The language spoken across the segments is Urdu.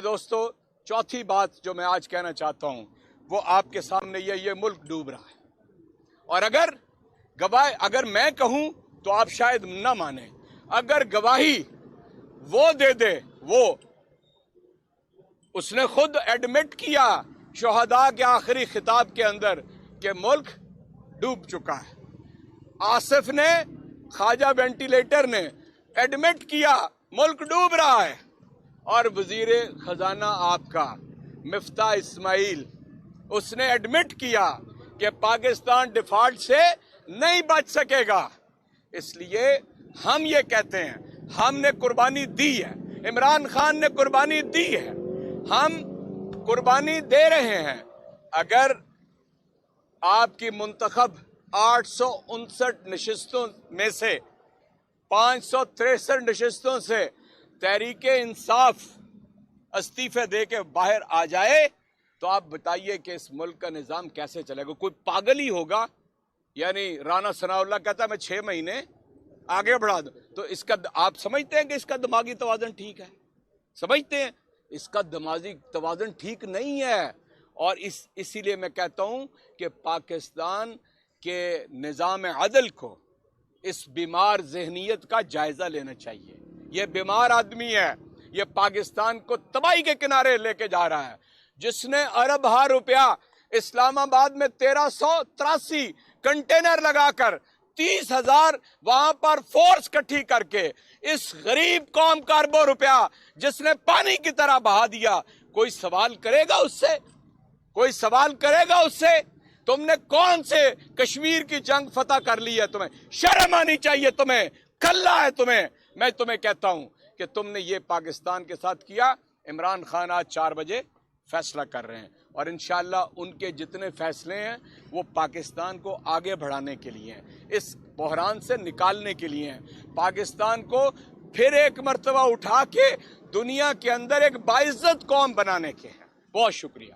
دوستو چوتھی بات جو میں آج کہنا چاہتا ہوں وہ آپ کے سامنے یہ ملک ڈوب رہا ہے، اور اگر میں کہوں تو آپ شاید نہ مانیں، اگر گواہی وہ دے دے، اس نے خود ایڈمٹ کیا شہداء کے آخری خطاب کے اندر کہ ملک ڈوب چکا ہے۔ آصف نے، خواجہ وینٹیلیٹر نے ایڈمٹ کیا ملک ڈوب رہا ہے، اور وزیر خزانہ آپ کا مفتاح اسماعیل اس نے ایڈمٹ کیا کہ پاکستان ڈیفالٹ سے نہیں بچ سکے گا۔ اس لیے ہم یہ کہتے ہیں، ہم نے قربانی دی ہے، عمران خان نے قربانی دی ہے، ہم قربانی دے رہے ہیں۔ اگر آپ کی منتخب 859 نشستوں میں سے 563 نشستوں سے تحریک انصاف استعفے دے کے باہر آ جائے تو آپ بتائیے کہ اس ملک کا نظام کیسے چلے گا؟ کوئی پاگل ہی ہوگا۔ یعنی رانا ثناء اللہ کہتا ہے میں 6 مہینے آگے بڑھا دوں، تو اس کا آپ سمجھتے ہیں کہ اس کا دماغی توازن ٹھیک ہے؟ سمجھتے ہیں اس کا دماغی توازن ٹھیک نہیں ہے، اور اسی لیے میں کہتا ہوں کہ پاکستان کے نظام عدل کو اس بیمار ذہنیت کا جائزہ لینا چاہیے۔ یہ بیمار آدمی ہے، یہ پاکستان کو تباہی کے کنارے لے کے جا رہا ہے، جس نے ارب ہا روپیہ اسلام آباد میں 1383 کنٹینر لگا کر 30,000 وہاں پر فورس کٹھی کر کے اس غریب قوم کا اربوں روپیہ جس نے پانی کی طرح بہا دیا، کوئی سوال کرے گا اس سے؟ کوئی سوال کرے گا اس سے؟ تم نے کون سے کشمیر کی جنگ فتح کر لی ہے؟ تمہیں شرم آنی چاہیے، تمہیں کھلا ہے تمہیں۔ میں تمہیں کہتا ہوں کہ تم نے یہ پاکستان کے ساتھ کیا۔ عمران خان آج 4 بجے فیصلہ کر رہے ہیں، اور انشاءاللہ ان کے جتنے فیصلے ہیں وہ پاکستان کو آگے بڑھانے کے لیے ہیں، اس بحران سے نکالنے کے لیے ہیں، پاکستان کو پھر ایک مرتبہ اٹھا کے دنیا کے اندر ایک باعزت قوم بنانے کے ہیں۔ بہت شکریہ۔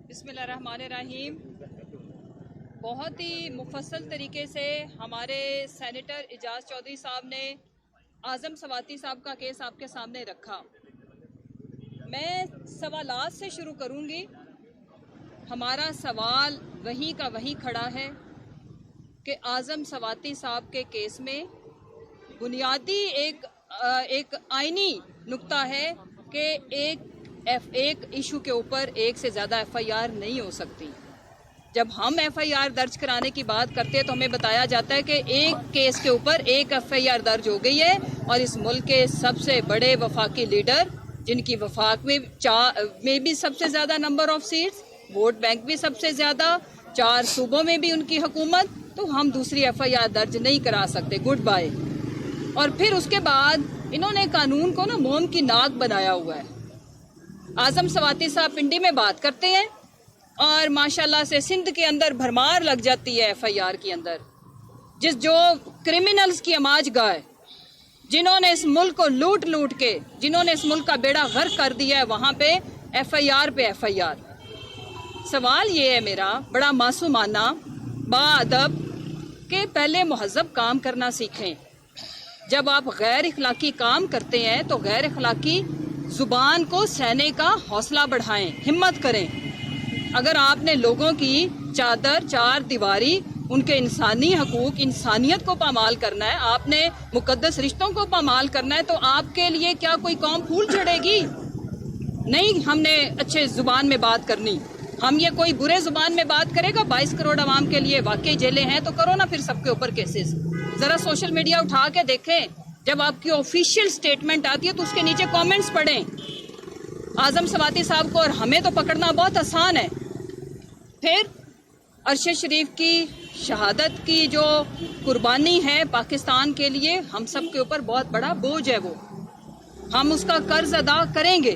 بسم اللہ الرحمن الرحیم۔ بہت ہی مفصل طریقے سے ہمارے سینیٹر اعجاز چودھری صاحب نے اعظم سواتی صاحب کا کیس آپ کے سامنے رکھا۔ میں سوالات سے شروع کروں گی۔ ہمارا سوال وہیں کا وہیں کھڑا ہے کہ اعظم سواتی صاحب کے کیس میں بنیادی ایک آئینی نقطہ ہے کہ ایک ایشو کے اوپر ایک سے زیادہ ایف آئی آر نہیں ہو سکتی۔ جب ہم ایف آئی آر درج کرانے کی بات کرتے ہیں تو ہمیں بتایا جاتا ہے کہ ایک کیس کے اوپر ایک ایف آئی آر درج ہو گئی ہے، اور اس ملک کے سب سے بڑے وفاقی لیڈر جن کی وفاق میں بھی سب سے زیادہ number of seats, vote bank بھی سب سے زیادہ، 4 صوبوں میں بھی ان کی حکومت، تو ہم دوسری ایف آئی آر درج نہیں کرا سکتے، گڈ بائے۔ اور پھر اس کے بعد انہوں نے قانون کو موم کی ناک بنایا ہوا ہے۔ اعظم سواتی صاحب پنڈی میں بات کرتے ہیں اور ماشاءاللہ سے سندھ کے اندر بھرمار لگ جاتی ہے ایف آئی آر کے اندر، جو کرمنلز کی اماج گاہ، جنہوں نے اس ملک کو لوٹ کے، جنہوں نے اس ملک کا بیڑا غرق کر دیا ہے، وہاں پہ ایف آئی آر پہ ایف آئی آر۔ سوال یہ ہے میرا بڑا معصومانہ با ادب کہ پہلے مہذب کام کرنا سیکھیں۔ جب آپ غیر اخلاقی کام کرتے ہیں تو غیر اخلاقی زبان کو سہنے کا حوصلہ بڑھائیں، ہمت کریں۔ اگر آپ نے لوگوں کی چادر، 4 دیواری، ان کے انسانی حقوق، انسانیت کو پامال کرنا ہے، آپ نے مقدس رشتوں کو پامال کرنا ہے، تو آپ کے لیے کیا کوئی قوم پھول چڑھے گی؟ نہیں، ہم نے اچھے زبان میں بات کرنی۔ ہم یہ کوئی برے زبان میں بات کرے گا؟ 22 کروڑ عوام کے لیے واقعی جیلیں ہیں تو کرو نا پھر سب کے اوپر کیسز۔ ذرا سوشل میڈیا اٹھا کے دیکھیں، جب آپ کی آفیشیل سٹیٹمنٹ آتی ہے تو اس کے نیچے کامنٹس پڑھیں۔ اعظم سواتی صاحب کو اور ہمیں تو پکڑنا بہت آسان ہے۔ پھر ارشد شریف کی شہادت کی جو قربانی ہے پاکستان کے لیے، ہم سب کے اوپر بہت بڑا بوجھ ہے، وہ ہم اس کا قرض ادا کریں گے۔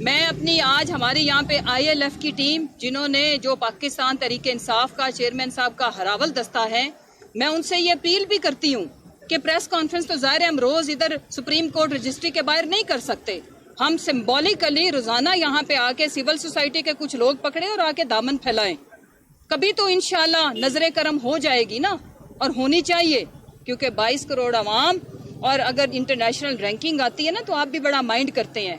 میں اپنی آج ہماری یہاں پہ آئی ایل ایف کی ٹیم، جنہوں نے جو پاکستان تحریک انصاف کا چیئرمین صاحب کا ہراول دستہ ہے، میں ان سے یہ اپیل بھی کرتی ہوں کہ پریس کانفرنس تو ظاہر ہے ہم روز ادھر سپریم کورٹ رجسٹری کے باہر نہیں کر سکتے، ہم سمبولیکلی روزانہ یہاں پہ آ کے سول سوسائٹی کے کچھ لوگ پکڑے اور آ کے دامن پھیلائیں۔ کبھی تو انشاءاللہ نظر کرم ہو جائے گی نا، اور ہونی چاہیے، کیونکہ 22 کروڑ عوام اور اگر انٹرنیشنل رینکنگ آتی ہے نا تو آپ بھی بڑا مائنڈ کرتے ہیں.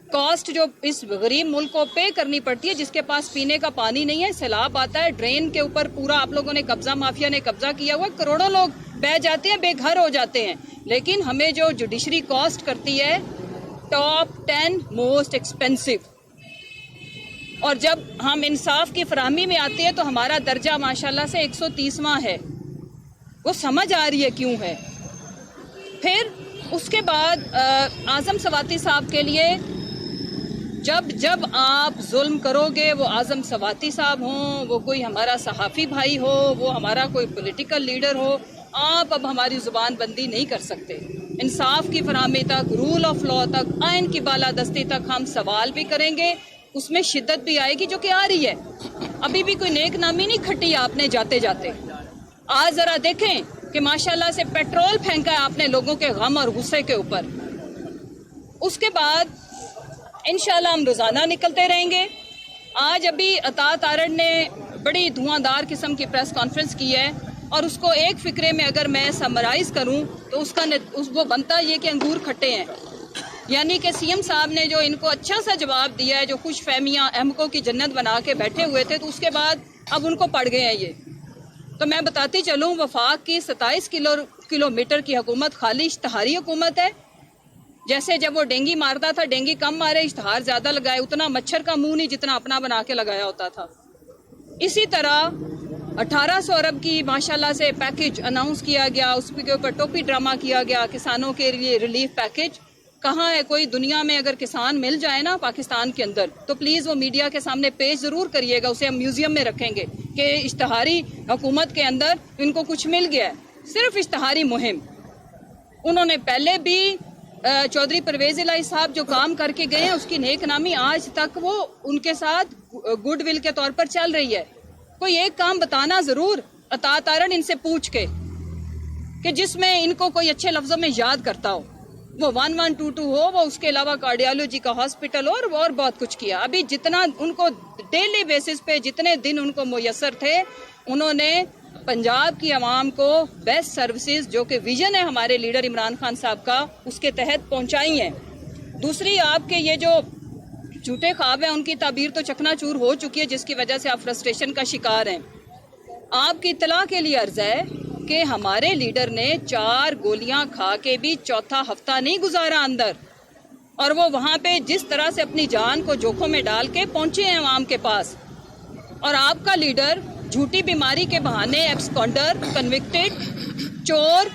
کاسٹ جو اس غریب ملک کو پے کرنی پڑتی ہے، جس کے پاس پینے کا پانی نہیں ہے، سیلاب آتا ہے، ڈرین کے اوپر پورا آپ لوگوں نے قبضہ، مافیا نے قبضہ کیا ہوا، کروڑوں لوگ بہ جاتے ہیں، بے گھر ہو جاتے ہیں. لیکن ہمیں جو جوڈیشری کاسٹ کرتی ہے ٹاپ 10 موسٹ ایکسپینسو، اور جب ہم انصاف کی فراہمی میں آتے ہیں تو ہمارا درجہ ماشاءاللہ سے 130واں ہے. وہ سمجھ آ رہی ہے کیوں ہے. پھر اس کے بعد اعظم سواتی صاحب کے لیے جب آپ ظلم کرو گے، وہ اعظم سواتی صاحب ہوں، وہ کوئی ہمارا صحافی بھائی ہو، وہ ہمارا کوئی پولیٹیکل لیڈر ہو، آپ اب ہماری زبان بندی نہیں کر سکتے. انصاف کی فراہمی تک، رول آف لا تک، آئین کی بالادستی تک ہم سوال بھی کریں گے. اس میں شدت بھی آئے گی جو کہ آ رہی ہے. ابھی بھی کوئی نیک نامی نہیں کھٹی آپ نے جاتے جاتے. آج ذرا دیکھیں کہ ماشاءاللہ سے پیٹرول پھینکا ہے آپ نے لوگوں کے غم اور غصے کے اوپر. اس کے بعد انشاءاللہ ہم روزانہ نکلتے رہیں گے. آج ابھی عطا تارڑ نے بڑی دھواں دار قسم کی پریس کانفرنس کی ہے، اور اس کو ایک فقرے میں اگر میں سمرائز کروں تو وہ بنتا یہ کہ انگور کھٹے ہیں. یعنی کہ سی ایم صاحب نے جو ان کو اچھا سا جواب دیا ہے، جو خوش فہمیاں احمقوں کی جنت بنا کے بیٹھے ہوئے تھے، تو اس کے بعد اب ان کو پڑ گئے ہیں یہ. تو میں بتاتی چلوں، وفاق کی 27 کلومیٹر کی حکومت خالی اشتہاری حکومت ہے. جیسے جب وہ ڈینگی مارتا تھا، ڈینگی کم مارے، اشتہار زیادہ لگائے، اتنا مچھر کا منہ نہیں جتنا اپنا بنا کے لگایا ہوتا تھا. اسی طرح 1800 ارب کی ماشاءاللہ سے پیکج اناؤنس کیا گیا، اس کے اوپر ٹوپی ڈرامہ کیا گیا کسانوں کے لیے ریلیف پیکج. کہاں ہے کوئی دنیا میں اگر کسان مل جائے نا پاکستان کے اندر تو پلیز وہ میڈیا کے سامنے پیش ضرور کریے گا، اسے ہم میوزیم میں رکھیں گے کہ اشتہاری حکومت کے اندر ان کو کچھ مل گیا ہے. صرف اشتہاری مہم. انہوں نے پہلے بھی چودھری پرویز الہی صاحب جو کام کر کے گئے ہیں، اس کی نیک نامی آج تک وہ ان کے ساتھ گڈ ول کے طور پر چل رہی ہے. کوئی ایک کام بتانا ضرور عطا تارڑ ان سے پوچھ کے کہ جس میں ان کو کوئی اچھے لفظوں میں یاد کرتا ہو. وہ 1122 ہو، وہ اس کے علاوہ کارڈیالوجی کا ہاسپٹل ہو، اور بہت کچھ کیا. ابھی جتنا ان کو ڈیلی بیسس پہ جتنے دن ان کو میسر تھے، انہوں نے پنجاب کی عوام کو بیسٹ سروسز، جو کہ ویژن ہے ہمارے لیڈر عمران خان صاحب کا، اس کے تحت پہنچائی ہیں. دوسری، آپ کے یہ جو جھوٹے خواب ہیں ان کی تعبیر تو چکنا چور ہو چکی ہے، جس کی وجہ سے آپ فرسٹریشن کا شکار ہیں. آپ کی اطلاع کے لیے عرض ہے کہ ہمارے لیڈر نے 4 گولیاں کھا کے بھی چوتھا ہفتہ نہیں گزارا اندر، اور وہ وہاں پہ جس طرح سے اپنی جان کو جوکھوں میں ڈال کے پہنچے ہیں عوام کے پاس. اور آپ کا لیڈر جھوٹی بیماری کے بہانے ایبسکونڈر، کنوکٹڈ چور،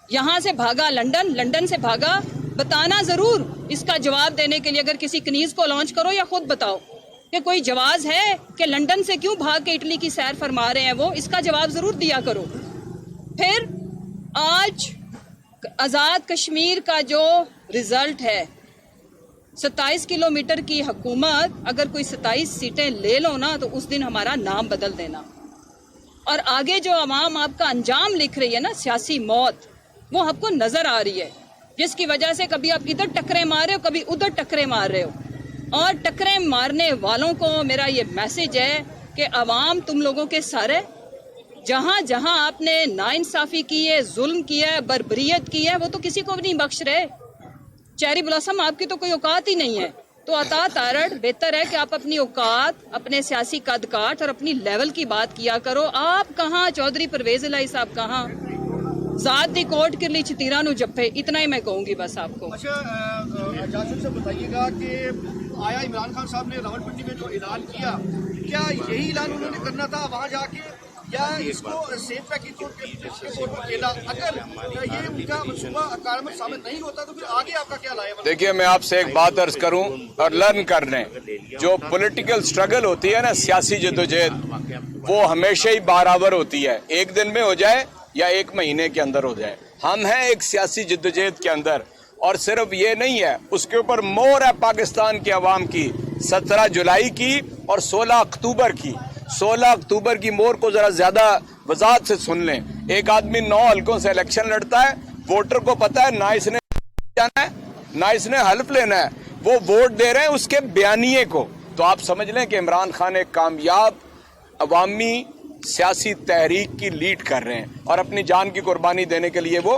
یہاں سے بھاگا لنڈن سے بھاگا. بتانا ضرور اس کا جواب دینے کے لیے، اگر کسی کنیز کو لانچ کرو یا خود بتاؤ کہ کوئی جواز ہے کہ لنڈن سے کیوں بھاگ کے اٹلی کی سیر فرما رہے ہیں وہ، اس کا جواب ضرور دیا کرو. پھر آج آزاد کشمیر کا جو رزلٹ ہے، 27 کلومیٹر کی حکومت، اگر کوئی 27 سیٹیں لے لو نا تو اس دن ہمارا نام بدل دینا. اور آگے جو عوام آپ کا انجام لکھ رہی ہے نا، سیاسی موت، وہ آپ کو نظر آ رہی ہے، جس کی وجہ سے کبھی آپ ادھر ٹکرے مار رہے ہو، کبھی ادھر ٹکرے مار رہے ہو. اور ٹکرے مارنے والوں کو میرا یہ میسج ہے کہ عوام تم لوگوں کے سر ہے. جہاں جہاں آپ نے ناانصافی کی ہے، ظلم کیا ہے، بربریت کی ہے، وہ تو کسی کو بھی نہیں بخش رہے. چیری بلاسم آپ کی تو کوئی اوقات ہی نہیں ہے. تو عطا تارڑ، بہتر ہے کہ آپ اپنی اوقات، اپنے سیاسی قد کاٹ اور اپنی لیول کی بات کیا کرو. آپ کہاں، چودھری پرویز الہی صاحب کہاں، ذات دی کوٹ کے لیے چتیرا نو جپے. اتنا ہی میں کہوں گی بس آپ کو. اچھا جاسم سے بتائیے گا کہ آیا عمران خان صاحب نے راولپنڈی میں جو اعلان کیا، کیا یہی اعلان انہوں نے کرنا تھا وہاں جا کے، یا اس کو سیف پیک کے طور پر کھیلا؟ اگر یہ ان کا منصوبہ کارآمد ثابت نہیں ہوتا تو پھر آگے آپ کا کیا لائے؟ دیکھیے، میں آپ سے ایک بات عرض کروں اور لرن کر لیں. جو پولیٹیکل سٹرگل ہوتی ہے نا، سیاسی جدوجہد، وہ ہمیشہ ہی بارآور ہوتی ہے. ایک دن میں ہو جائے یا ایک مہینے کے اندر ہو جائے. ہم ہیں ایک سیاسی جدوجہد کے اندر، اور صرف یہ نہیں ہے، اس کے اوپر مور ہے پاکستان کے عوام کی 17 جولائی کی اور 16 اکتوبر کی. 16 اکتوبر کی مور کو ذرا زیادہ وضاحت سے سن لیں. ایک آدمی 9 حلقوں سے الیکشن لڑتا ہے، ووٹر کو پتا ہے نہ اس نے جانا ہے نہ اس نے حلف لینا ہے، وہ ووٹ دے رہے ہیں اس کے بیانیے کو. تو آپ سمجھ لیں کہ عمران خان ایک کامیاب عوامی سیاسی تحریک کی لیڈ کر رہے ہیں، اور اپنی جان کی قربانی دینے کے لیے وہ